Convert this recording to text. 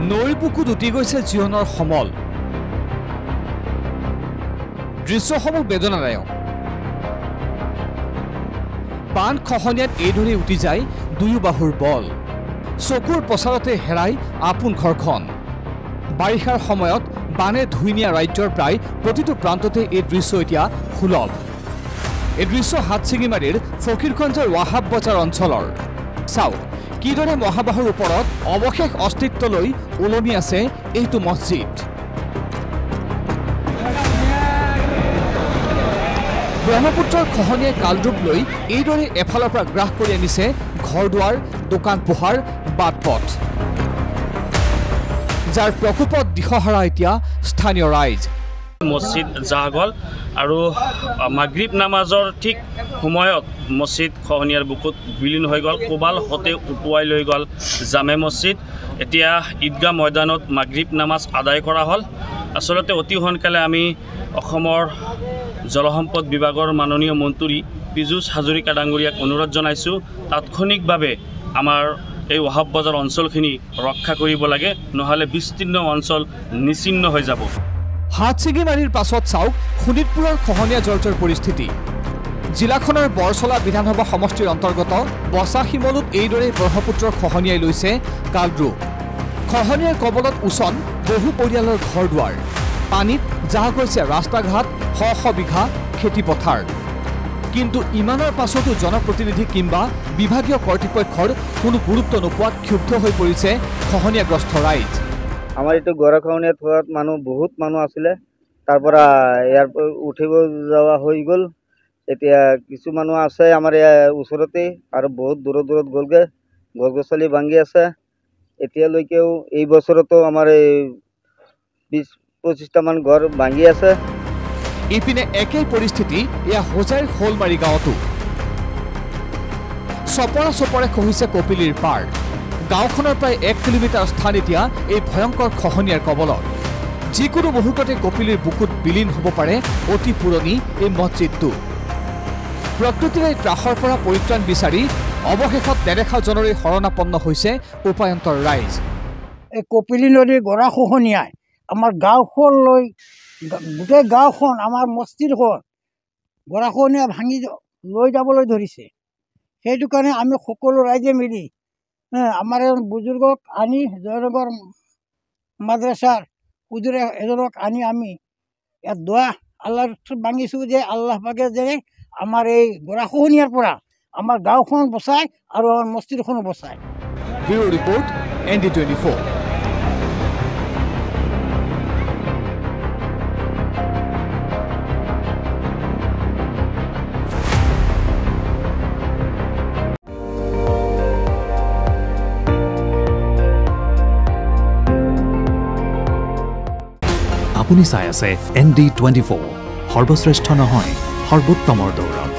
নৈৰ বুকুত উটি গৈছে জীৱনৰ সমল দৃশ্যসমূহ বেদনাদায়ক বান খহনীয়াত এইদৰে উটি যায় দুয়ো বাহুৰ বল চকুৰ প্ৰচাৰতে হেৰাই আপোন ঘৰখন বাৰিষাৰ সময়ত বানে ধুই নিয়া ৰাজ্যৰ প্ৰায় প্ৰতিটো প্ৰান্ততে এই দৃশ্য এতিয়া সুলভ এই দৃশ্য হাতছিঙিমাৰীৰ ফকীৰগঞ্জৰ ৱাহাব বজাৰ অঞ্চলৰ চাওক কিদৰে মহাবাহুৰ ওপৰত অৱশেষ অস্তিত্বলৈ ওলমি আছে এইটো মছজিদ ব্ৰহ্মপুত্ৰৰ খহনীয়াই কালৰূপ লৈ এইদৰে এফালৰ পৰা গ্ৰাস কৰি আনিছে ঘৰ দুৱাৰ দোকান পোহাৰ বাট পথ যাৰ প্ৰকোপত দিশহাৰা এতিয়া স্থানীয় ৰাইজ মছজিদ জাহ গ'ল আৰু মাগৰিব নামাজৰ ঠিক সময়ত মছজিদ খহনীয়াৰ বুকুত বিলীন হৈ গ'ল কোবাল হতে উটুৱাই লৈ গ'ল জামে মছজিদ এতিয়া ঈদগাহ ময়দানত মাগৰিব নামাজ আদায় কৰা হ'ল আচলতে অতি সোনকালে আমি অসমৰ জলসম্পদ বিভাগৰ মাননীয় মন্ত্ৰী পীযুষ হাজৰিকা ডাঙৰীয়াক অনুৰোধ জনাইছোঁ তাৎক্ষণিকভাৱে আমাৰ এই ৱাহাব বজাৰ অঞ্চলখিনি ৰক্ষা কৰিব লাগে নহ'লে বিস্তীৰ্ণ অঞ্চল নিচিন্ন হৈ যাব হাতছিঙিমাৰীৰ পাছত চাওক শোণিতপুৰৰ খহনীয়া জৰ্জৰ পৰিস্থিতি জিলাখনৰ বৰচলা বিধানসভা সমষ্টিৰ অন্তৰ্গত বচা শিমলুত এইদৰে ব্ৰহ্মপুত্ৰৰ খহনীয়াই লৈছে কালৰূপ খহনীয়াৰ কবলত উচন বহু পৰিয়ালৰ ঘৰ দুৱাৰ পানীত জাহ গৈছে ৰাস্তা ঘাট শ শ বিঘা খেতি পথাৰ কিন্তু ইমানৰ পাছতো জনপ্ৰতিনিধি কিংবা বিভাগীয় কৰ্তৃপক্ষৰ কোনো গুৰুত্ব নোপোৱাত ক্ষুব্ধ হৈ পৰিছে খহনীয়াগ্ৰস্ত ৰাইজ আমাৰ এইটো গৰাখহনীয়াত হোৱাত বহুত মানুহ আছিলে তাৰ পৰা ইয়াৰ উঠিব যোৱা হৈ গ'ল এতিয়া কিছু মানুহ আছে আমাৰ ওচৰতে আৰু বহুত দূৰত গ'লগৈ গছ গছনি ভাঙি আছে এতিয়ালৈকেও এই বছৰতো আমাৰ 20-25টামান ঘৰ ভাঙি আছে ইপিনে একেই পৰিস্থিতি এয়া হোজাইৰ শোলমাৰী গাঁৱতো চপৰে খহিছে কপিলীৰ পাৰ গাঁওখনৰ প্ৰায় 1 কিলোমিটাৰ স্থান এতিয়া এই ভয়ংকৰ খহনীয়াৰ কবলত যিকোনো মুহূৰ্ততে কপিলীৰ বুকুত বিলীন হ'ব পাৰে অতি পুৰণি এই মছজিদটো প্ৰকৃতিৰে ত্ৰাসৰ পৰা পৰিত্ৰাণ বিচাৰি অৱশেষত নেদেখাজনৰে শৰণাপন্ন হৈছে উপায়ন্তৰ ৰাইজ এই কপিলী নদীৰ গৰাখহনীয়াই আমাৰ গাঁওখনলৈ গোটেই গাঁওখন আমাৰ মছজিদখন গৰাখহনীয়া ভাঙি লৈ যাবলৈ ধৰিছে সেইটো কাৰণে আমি সকলো ৰাইজে মিলি আমাৰ বুজুৰ্গক আনি জয়নগৰ মাদ্ৰাছাৰ হুজুৰে এজনক আনি আমি ইয়াত দোৱা আল্লাহৰ মাগিছোঁ যে আল্লাহ পাকে যে আমাৰ এই গৰাখহনীয়াৰ পৰা আমাৰ গাঁওখন বচায় আৰু আমাৰ মছজিদখনো বচায় ব্যুৰো ৰিপৰ্ট ND24 আপুনি চাই আছে ND24 সৰ্বশ্ৰেষ্ঠ নহয় সৰ্বোত্তমৰ দৌৰত